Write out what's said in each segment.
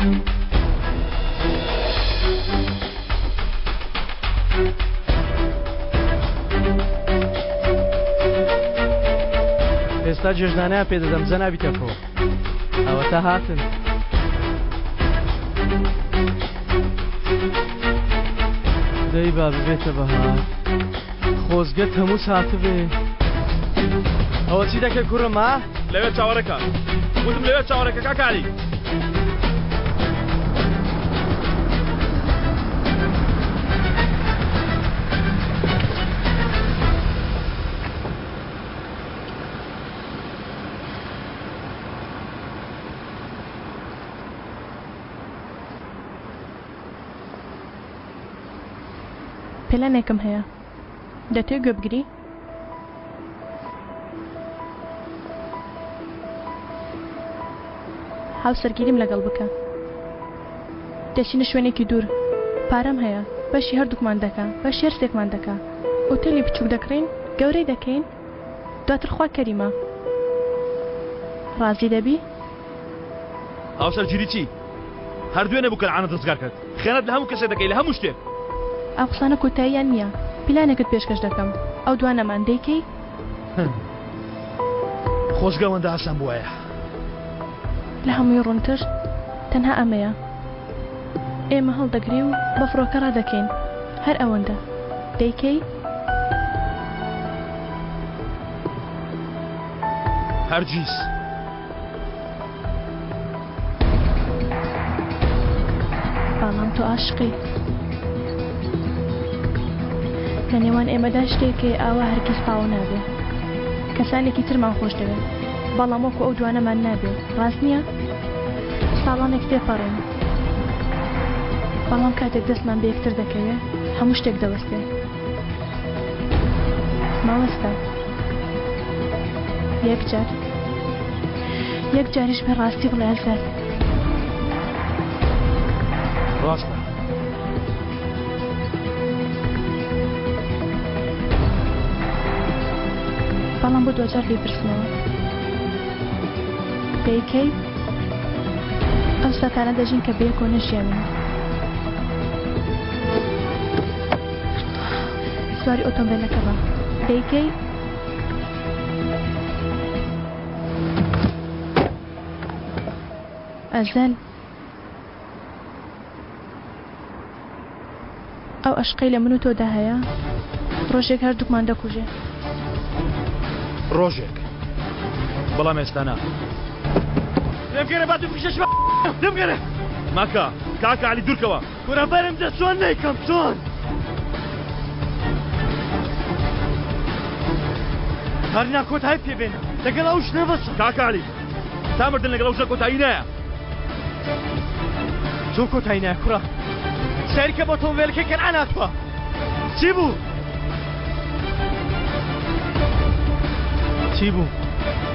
ئێستا جێژنانەیە پێدەدەم جە نابیتەکەوە ئەوە تا هاتن دەی با ببێتە بەهار خۆزگەت هەموو هاتبێ ئەوە چی دەکە کوڕم ها؟ لەوێ چاوەڕێکە گوتم لەوێ چاوەڕێکە کاکاری پلانێکم هەیە دەتێ گوێ بگری؟ هاوسەرگیریم لەگەڵ بکە دەچینە شوێنێکی دوور پارەم هەیە بەشی هەردووکمان دەکا بەشی هەرسێکمان دەکا ئۆتێلی بچووک دەکڕین گەورەی دەکەین دواتر خوا کەریمە ڕازی دەبی؟ هاوسەرگیری چی؟ هەردوێ نەبوو کەنعانە دەستگار کرد خیانەت لە هەموو کەسێک دەکەی لە هەموو شتێک ئەو قسانە کۆتاییان نییە پلانێکت پێشکەش دەکەم ئەو دوانەمان دەیکەی؟ خۆزگەوەندە ئاسان بووایە لە هەمووی ڕوونتر تەنها ئەمەیە ئێمە هەڵدەگری و بە فڕۆکە ڕادەکەین هەر ئەوەندە دەیکەی؟ هەرگیز بەڵام تۆ عاشقی لە نێوان ئێمەدا شتێکی ئاوا هەرگیز تاوا نابێ کەسانێکی ترمان خۆش دەوێت بەڵام وەکو ئەو دوانەمان نابێ ڕاست نییە؟ ساڵانێک تێپەڕین بەڵام کاتێک دەستمان بە یەکتر دەکەوێت هەموو شتێک دەوەستێ ماوەستە یەک جاریش بە ڕاستی بڵێ ئەلفەر ڕاستە بەڵام بۆ دوجار لێپرسنەوە دەیکەی؟ ئەو ساتانە دەژین کە بەیەک و نەژیانین سواری ئۆتۆمبیلەکە بە دەیکەی؟ ئەزەل ئەو عشقەی لە من و تۆدا هەیە ڕۆژێک هەردووکمان دەکوژێ ڕۆژێک بەڵام ئێستا نا لێمگەرە با دوکشەش لێمگەرە ماکە کاکە عەلی دوورکەوە کوڕەبەرم دە چۆن نەیکەم چۆن هەرنا کۆتایی پێبێنە لەگەڵ ئەو شتە بەچە کاکە عەلی تا مردن لەگەڵ ئەو شتە کۆتایی نایە زۆر کۆتایی نایە کوڕە سەیرکە بۆ ئۆتۆمبیلەکەی کەنعان هاتووە چی بوو؟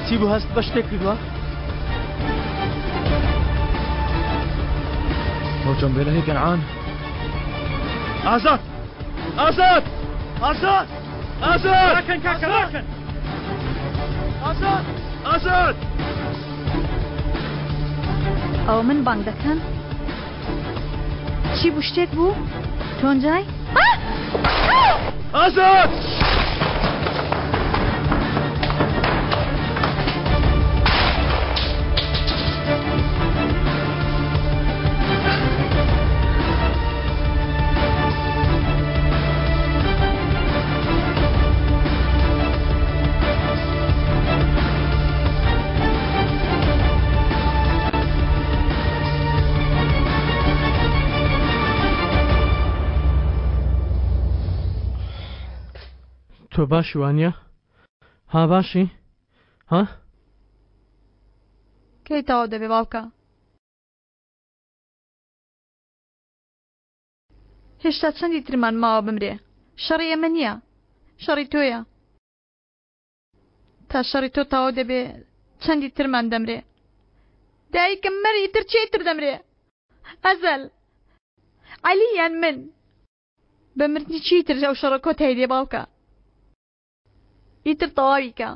چی بوو هەست بە شتێک کردووە؟ ئۆتۆمبیلەکەی کەنعان ئازاد ئازاد ئازاد ئازاد ڕاکەن کاکە ڕاکەن ئازاد ئازاد ئەو من بانگ دەکەن چی بوو شتێک بوو تۆنجای ئازاد تۆ باشی وانە؟ ها باشی؟ ها؟ کەی تەواو دەبێ باوکە هێشتا چەندی ترمان ماوە بمرێ شەڕی ئەمە نییە شەڕی تۆیە تا شەڕی تۆ تەواو دەبێ چەندی ترمان دەمرێ دایکم مەری تر چێتر دەمرێ ئەزەل عەلی یان من بە مردنی چیتر ئەو شەڕە کۆتایی دێ باوکە ئیتر تەواویکە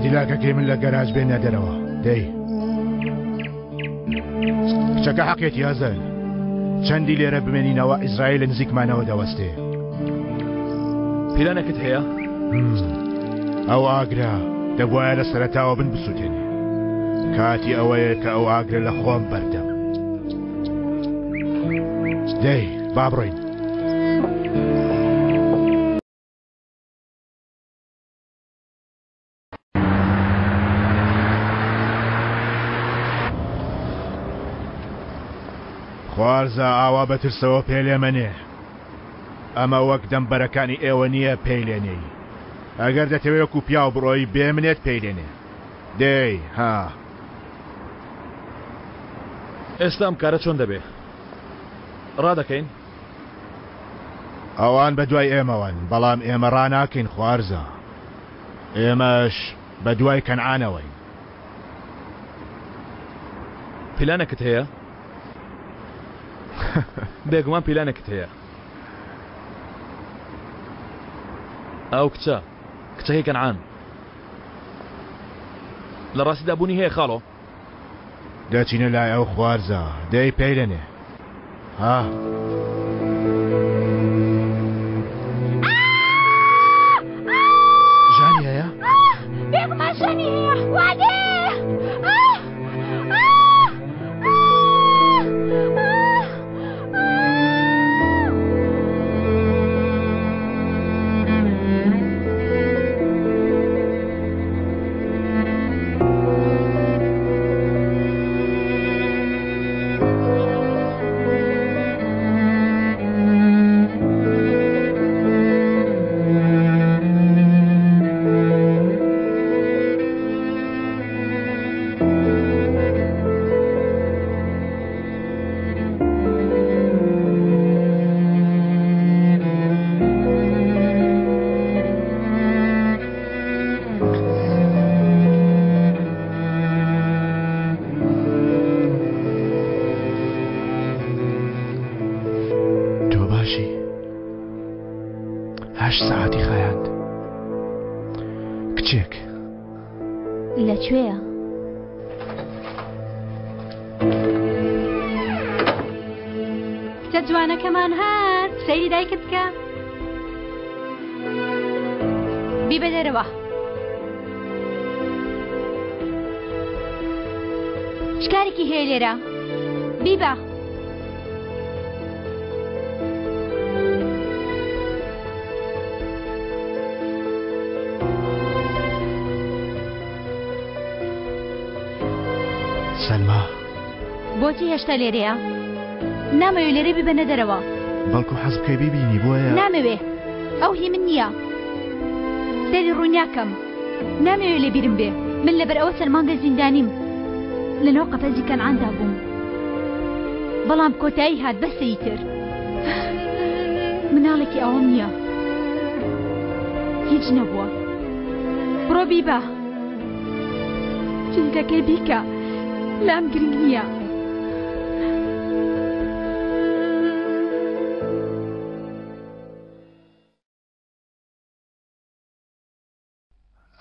کادیلاکەکەی من لە گەراج بێنە دەرەوە دەی کچەکە حەقێتی ئازەل چەندی لێرە بمێنینەوە ئیزرائیل لە نزیکمانەوە دەوەستێ پیلانێکت هەیە؟ ئەو ئاگرا دەبوایە لە سەرەتاوە بن بسووتێنێ کاتی ئەوەیە کە ئەو ئاگرە لە خۆم بەردەم دەی با بڕۆین خوارزە ئاوا بەترسەوە پێلێمەنێ ئەمە وەک دەمبەرەکانی ئێوە نییە پێیلێنەی ئەگەر دەتەوێت وەکو پیاو بڕۆی بێ منێت پێیلێنێ دەی ها ئێستا ئەم کارە چۆن دەبێ؟ ڕادەکەین؟ ئەوان بە دوای ئێمەوەن بەڵام ئێمە ڕاناکەین خوارزە ئێمەش بە دوای کەنعانەوەین پیلانێکت هەیە؟ بێگومان پیلانێکت هەیە ئەو کچەکەی کەنعان لە ڕاستیدا بوونی هەیە خاڵۆ دەچینە لای ئەو خوارزە دەی پێیلێنێ ها ژانی هەیە؟ بێگومان ژانی هەیە وادێ ساعتی خایاند کچێک لەکوێیە؟ کچە جوانەکەمان هات سەیری دایکت بکە بیبە دەرەوە شکارێکی هەیە لێرە بیبە سەلما بۆچی هێشتا لێرەیە؟ نامەوێت لێرە بیبەنە دەرەوە بەڵکو حەز بکەی بیبینی بۆیە نامەوێ ئەو هی من نییە سەری ڕوونیاکەم نامەوێت لێ بیرم بێ من لەبەر ئەوە سەرمانگە زیندانیم لەنەوە قەفەزی کەنعاندا بووم بەڵام کۆتایی هات بەسەی تر مناڵێکی ئەوەم نییە هیچ نەبووە بڕۆ بیبە چیزەکەی بیکە لام گرنگ نییە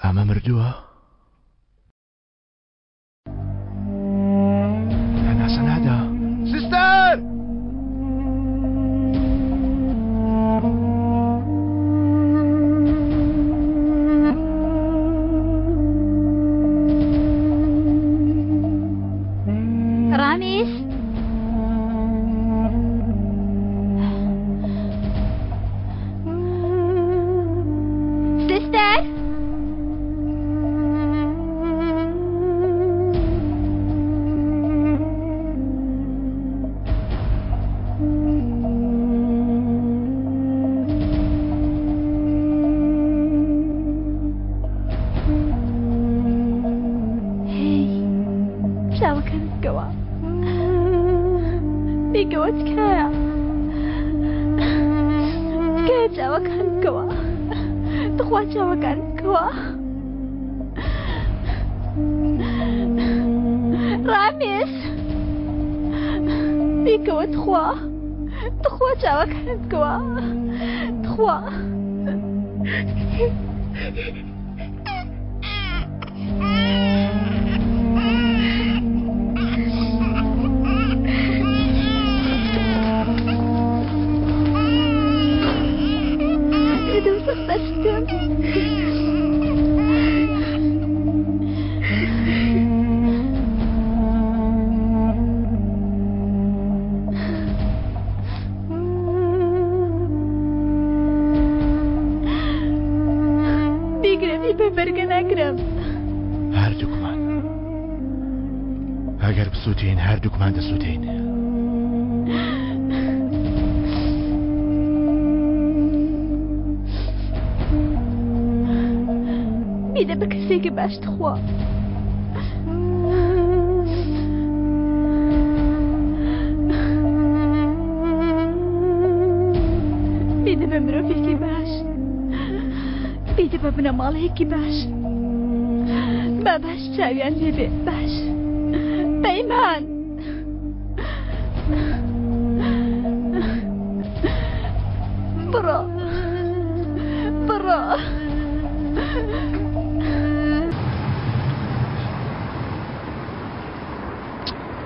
ئەمە مردووە؟ هەناسە نادا سیستەر! ڕامیس سیستەر بیگەوە تکایە تکایە چاوەکان بکەوە دخوا چاوەکان بکەوە ڕامیس بیگەوە دخوا چاوەکان بکەوە دخوا هەردووکمان ئەگەر بسووتین هەردووکمان دەسووتین. بیدە بە کەسێکی باشت خوا. بیدە بە مرۆڤێکی باش. بیدە بە بنەماڵەیەکی باش. با باش چاویان لێبێ باش. پەیمان. بڕۆ. بڕۆ.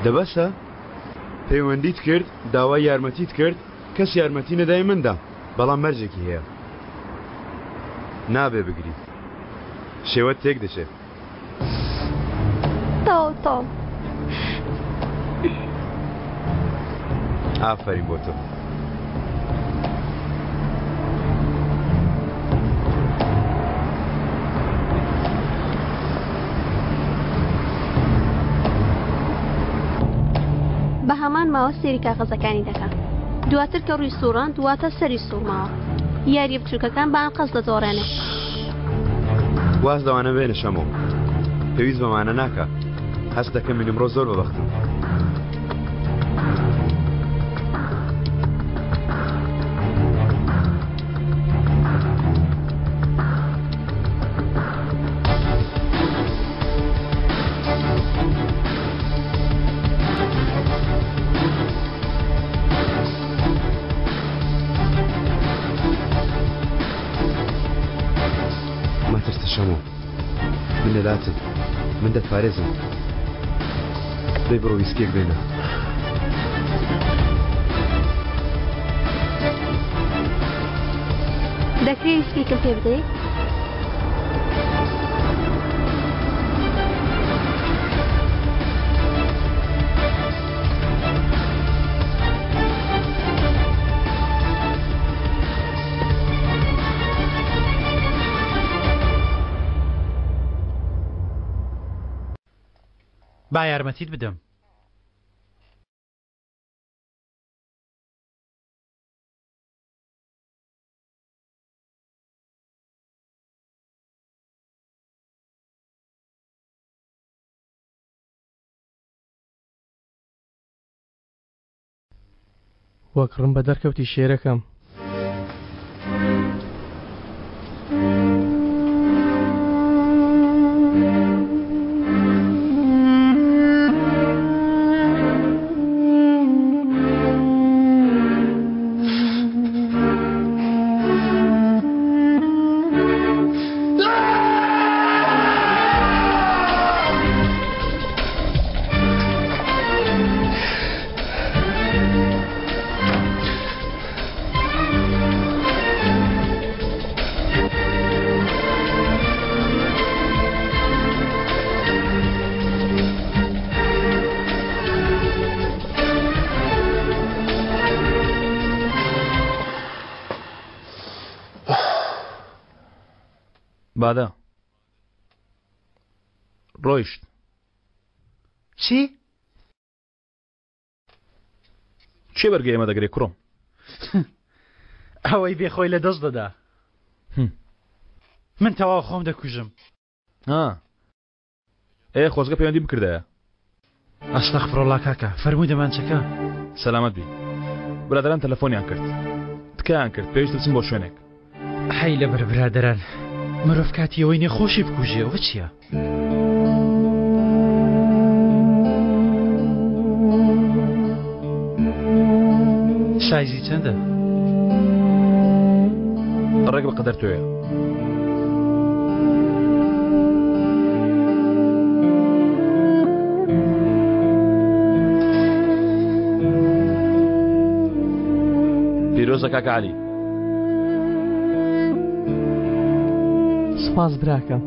دەبەسە پەیوەندیت کرد داوای یارمەتیت کرد کەس یارمەتی نەدای مندا بەڵام مەرجێکی هەیە نابێ بگری شێوەت تێک دەچێت تاو ئافەرین بۆ تۆ بە هەمان ماوە سێری کاغەزەکانی دەکات دواتر کە ڕووی سووران دواتە سەری سوورماوە یاریە بچووکەکان بە قەس دەدۆڕێنێ واز دەوانە بێنە شەمەوە پێویست بەمانە ناکە هەست دەکەم من ئەمڕۆ زۆر بەبەختم من لاتم من دەتپارێزم دەی بڕۆ ویسکێک بێنە دەکرێت ویسکێکم پێ بدەیت با یارمەتیت بدەم وەک ڕم بە دەرکەوتی شێرەکەم بادە ڕۆیشت چی؟ چێ بەرگەی ئێمە دەگرێت کوڕم ئەوەی بێخۆی لە دەست دەدا من تەواو خۆم دەکوژم خۆزگە پەیوەندی بکردایە ئەستەغفرڵڵا کاکە فەرمووی دەمانچەکە سەلامەت بی برادران تەلەفۆنیان کرد تکایان کرد پێویست بچن بۆ شوێنێک حەی لە برادران مرۆڤ کاتی ئەوەی نێخۆشی بکوژێ ئەوە چییە؟ سایزی چەندە؟ ڕێک بە قەدەر تۆیە باشە کاکە عەلی. سپاس براکەم.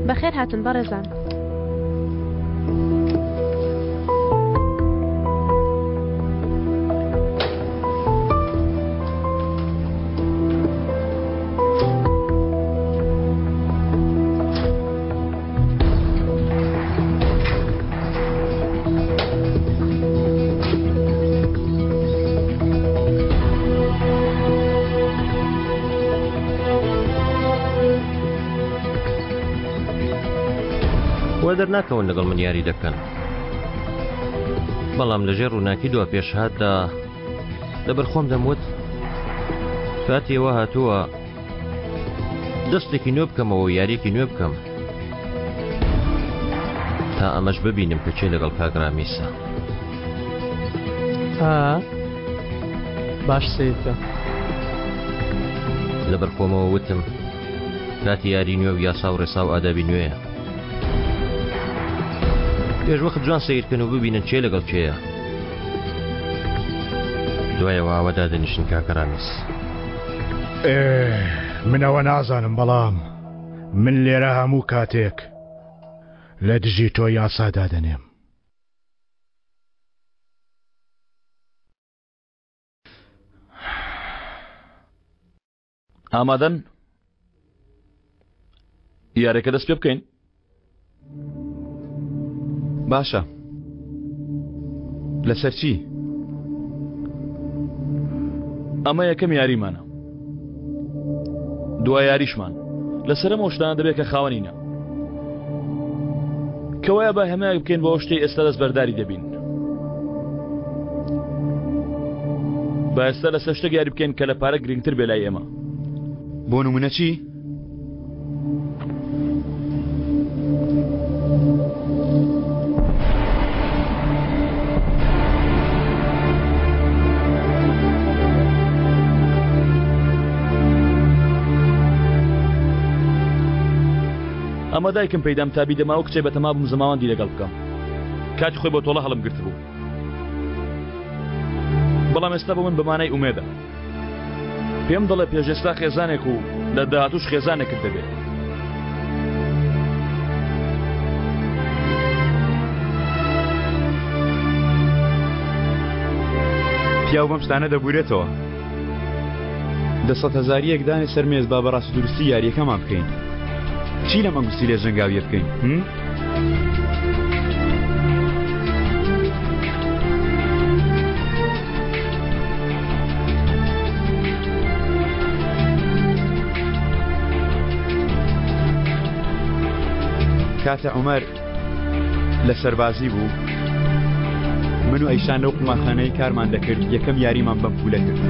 بەخێر هاتن بەڕێزان. وە دەرناکەون لەگەڵ من یاری دەکەن، بەڵام لەژێر ڕووناکی دووە پێشهاتدا لەبەر خۆم دەموت کاتیەوە هاتووە دەستێکی نوێ بکەمەوە و یاریەکی نوێ بکەم تا ئەمەش ببینم کە چێ لەگەڵ کاگرامیسە. باش سیتە لەبەر خۆمەوە وتم کاتی یاری نوێ و یاسا و ڕێسا و ئادابی نوێیە، پێش وەخت جوان سیرکەن و ببینن چێ لەگەڵ چێیە. دوایەوە ئاوا دادەنیشن کاکەرامیس. منەوە نازانم، بەڵام من لێرە هەموو کاتێک لە دژی تۆ یاسا دادەنێم. ئامادەن یارێکە دەست پێ بکەین. باشە، لەسەر چی؟ ئەمە یەکەم یاریمانە، دوای یاریشمان لەسەر ئەمە شتانە دەبێت کە خاوەنینە کەوایە بە هەمایە بکەین بۆ شتەی ئێستا دەست بەرداری دەبین. با ئێستا لەسەر شتێک یاری بکەین کە لە پارە گرنگتر بێ لای ئێمە. بۆ نمونە چی؟ ئەمە دایکم پەیدام تابی دەما و کچێ بەتەما بم زەماوەندی لەگەڵ بکەم، کاتی خۆی بۆ تۆڵە هەڵم گرت بوو، بەڵام ئێستا بۆ من بەمانای ئومێدە. پێم دەڵێ پێشێستا خێزانێک و لە داهاتوش خێزانێکت دەبێت. پیاو بەم شتانە دەبورێتەوە. 100,000 دانی سەر مێز با بەڕاستی دروستی یاریەکەمان بکەین. چی لە مەنگوستی لێ ژەنگاویە بکەین؟ کاتە عومەر لە سەربازی بوو، من و ئەیشان لەو قوماخانەی کارمان دەکرد، یەکەم یاریمان بەم پولە کرد.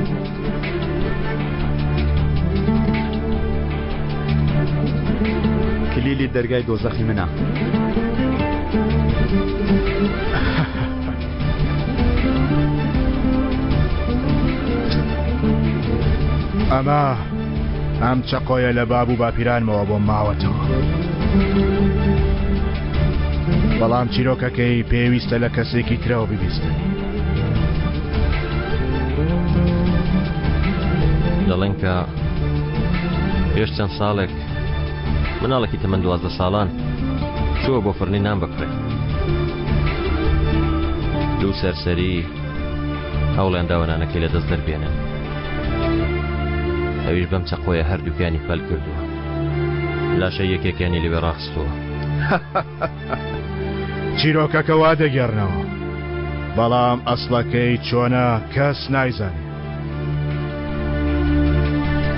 کلیلی دەرگای دۆزەخی منە. ئەمە ئەم چەقۆیە لە باب و باپیرانمەوە بۆ ماوەتەوە، بەڵام چیرۆکەکەی پێویستە لە کەسێکی ترەوە ببیستن. دەڵێن کە پێش چەند ساڵێک مناڵێکی تەمەن 12 ساڵان چووە بۆ فڕنی نان بکڕێت. دوو سەرسەری هەوڵیان داوە نانەکەی لە دەست دەربێنن، ئەویش بەم چەقۆیە هەردووکیانی پەل کردووە، لاشە یەکێکیانی لەوێ ڕاخستووە. چیرۆکەکە وا دەگەڕنەوە، بەڵام ئەسڵەکەی چۆنە کەس نایزانێت.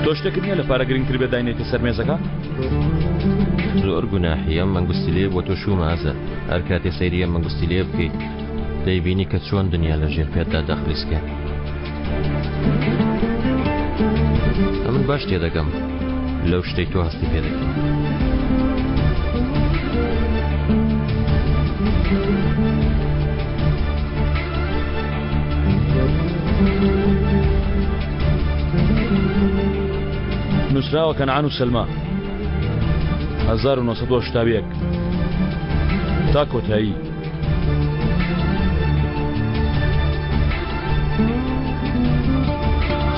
تۆ شتێکت نییە لە پارە گرنگتر بێ داینێتە سەر مێزەکە؟ زۆر گوناحی ئەم مەنگوستی لێ بۆ تۆ شومە ئازە، هەر کاتێ سەیری ئەم مەنگوستی لێ بکەیت دەیبینی کە چۆن دنیا لە ژێر پێتدا دەخلیسکێ. ئەمن باش تێدەگەم لەو شتەی تۆ هەستی پێ دەکەم. نووسراوە کەنعان و سەلما 1970 تا کۆتایی.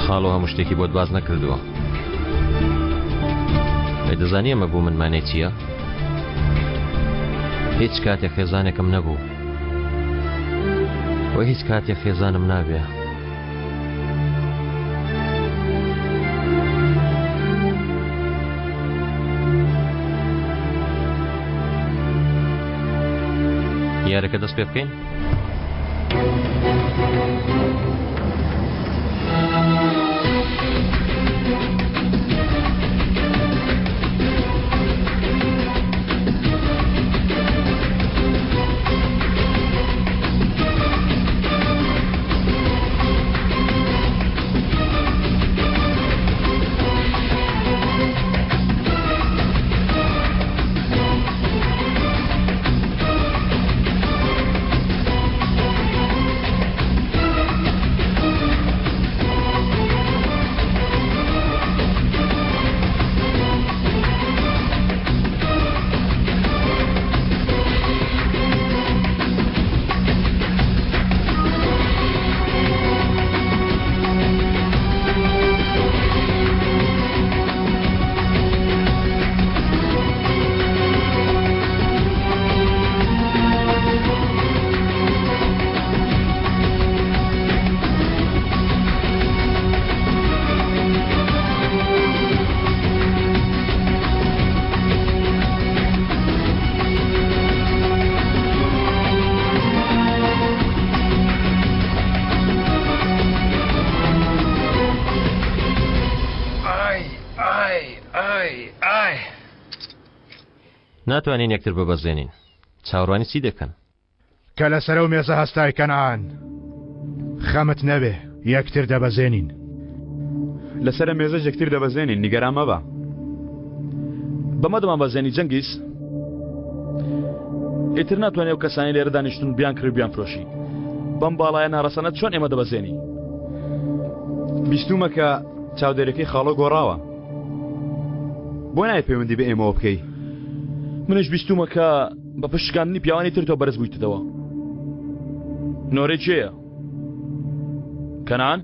خاڵۆ هەموو شتێکی بۆت باز نەکردووە. دەزانی ئەمە بوو من مانای چییە؟ هیچ کاتێک خێزانێکم نەبوو و هیچ کاتێک خێزانم نابێ. یارەکە دەست پێ بکەین؟ ناتوانین یەکتر ببەزێنین. چاوەڕوانی چی دەکەن؟ کە لەسەر و مێزە هەستای کەنعان خەمت نەبێ یەکتر دەبەزێنین. لەسرە مێزە یەکتر دەبەزێنین، نیگەران مەبە. بەمە دەمابەزێنی جەنگیز. ئیتر ناتوانێت و کەسانی لێرە دانیشتون بیان کرد بیان فرۆشی. بەم باڵایە ناڕەسەنە چۆن ئێمە دەبەزێنی؟ بیستومە کە چاودێرەکەی خاڵۆ گۆڕاوە. بۆ نایە پەیوەندی بە ئێمەوە بکەی؟ منش بیستومە کە بە پشتگاندنی پیاوانی تر تۆ بەرز بوویتەوە. نۆرەی چێیە؟ کەنعان؟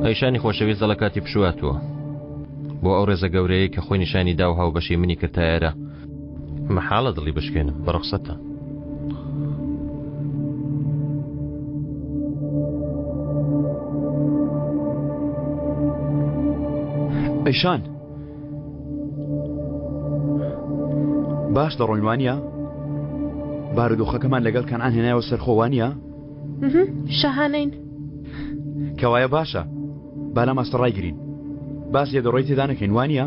ئەیشانی خۆشەویست دەڵە کاتی پشواتوە بۆ ئەو ڕێزە گەورەیە کە خۆی نیشانی دا و هاو بەشی منی کردایەرە. مەحاڵە دڵی بشکێنم بە ڕوخسەتە. ئەیشان باش دەڕۆینوانە؟ بارودۆخەکەمان لەگەڵ کەنعان هێنایەوە سەرخۆوانە؟ شەهانەین. کەوایە باشە، با لە ماستە ڕایگرین. باس لێ دەڕۆی تێدا نەکەین وانە؟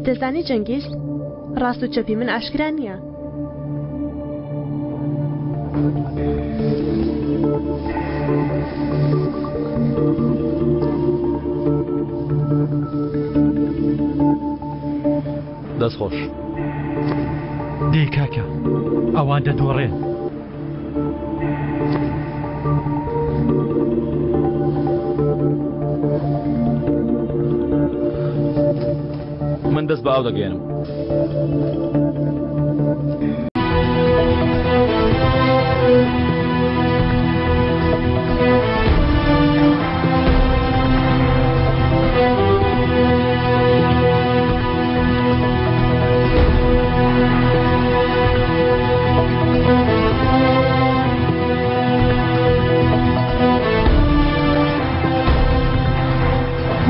دەزانی جەنگیز ڕاست و چەپی من ئاشکرا نییە. دەست خۆش. دێ کاکە ئەوان دەدۆڕێن. من دەست بە ئاو دەگەێنم.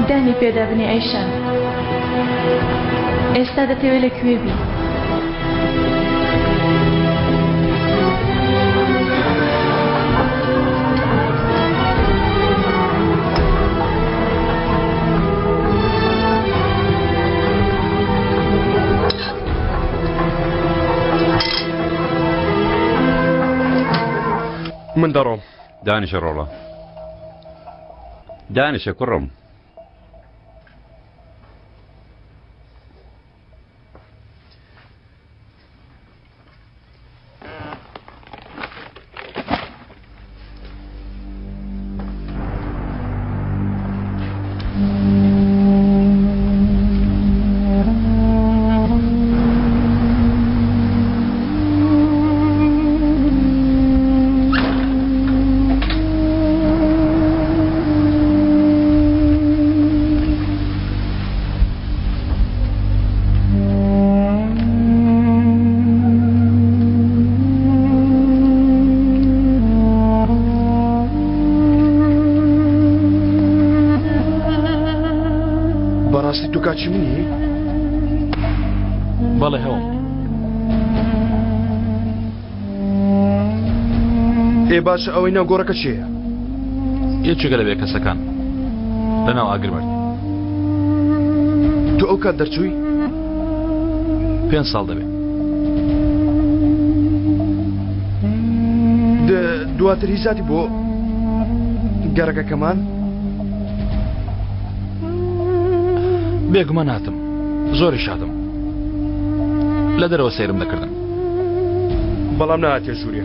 دانی پێدا بنێ ئەیشان. ئێستا دەتەوێت لەکوێ بی؟ من دەڕۆم. دانیشە ڕۆڵە دانیشە کوڕم. کاچی منی؟ بەڵێ هەوڵ. باشە ئەوەی ناو گۆڕەکە چییە؟ یەکێکە لە بێ کەسەکان لەناو ئاگرمەرد. تۆ ئەو کات دەرچووی؟ 5 ساڵ دەبێت. دواتر هیزاتی بۆ گەڕەکەکەمان؟ بێگومان هاتم زۆری شادم لە دەرەوە سەیرم دەکردم بەڵام نهاتێ ژوورێ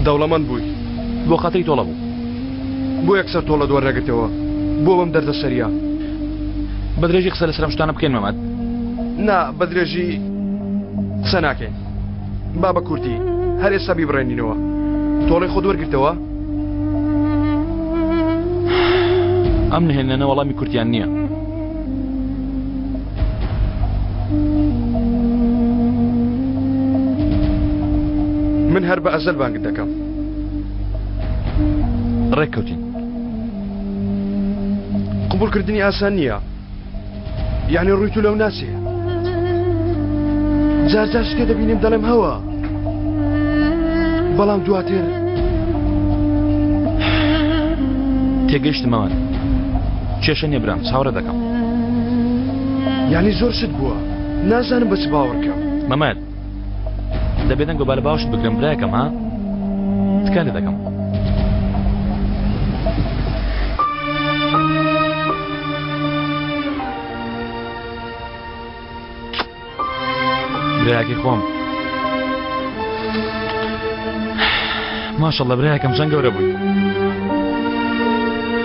دەوڵەمەند بووی بۆ خەتەی تۆڵە بوو بۆ یەکسەر تۆڵە دووەڕێگرتەوە بۆ بەم دەردە سەریا بە درێژی قسە لەسەرم شتانە بکەین مەمەد نا بە درێژی قسە ناکەین با بە کورتی هەر ئێستا بیبڕێنینەوە تۆڵەی خۆ دووەرگرتەوە ئەم نهێنانە وەڵامی کورتیان نییە من هەر بە ئەزەل بانگت دەکەم ڕێککەوتین قبولکردنی ئاسان نییە یعنی ڕووی تو لەو ناسێ جار شتێ دەبینیم دەڵێم هەوە بەڵام دواتر تێگەیشتمەوە کێشە نییە برام چاوەڕە دەکەم یعنی زۆر شت بووە نازانم بەچ باوەڕکەم مەمەد دەبێتن گۆبا لە باوشت بگرم برایەکەم ها تکا لێ دەکەم برایەکی خۆم ماشەڵڵا برایەکەم چەند گەورە بووی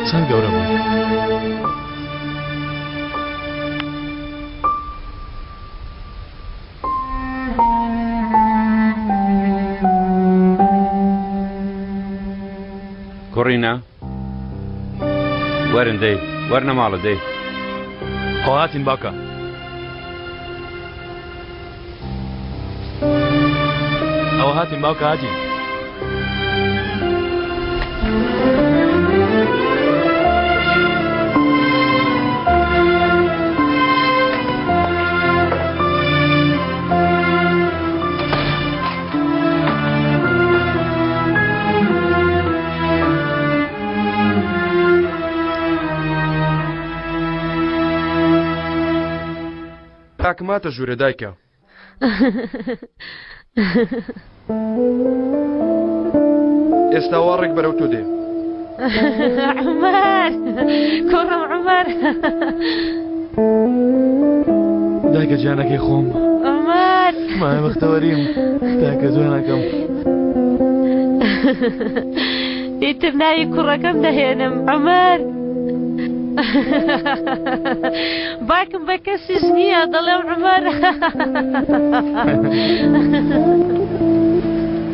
چەند گەورە بووی کوڕینە وەرن دەی وەرنە ماڵە دەی ئەو هاتین باکە ئەوە هاتین باوکە هاتین کاکماتە ژوورە دایکە ئێستا وەڕێک بەرەو تۆ دێ عومەر کوڕم عومەر دایکە جانەکەی خۆم عومەر مای بەختەوەریم دایکە جوانەکەم ئیتر ناوی کوڕەکەم دەهێنم عومەر باکم بە کەسیش نییە دەڵێم عومەر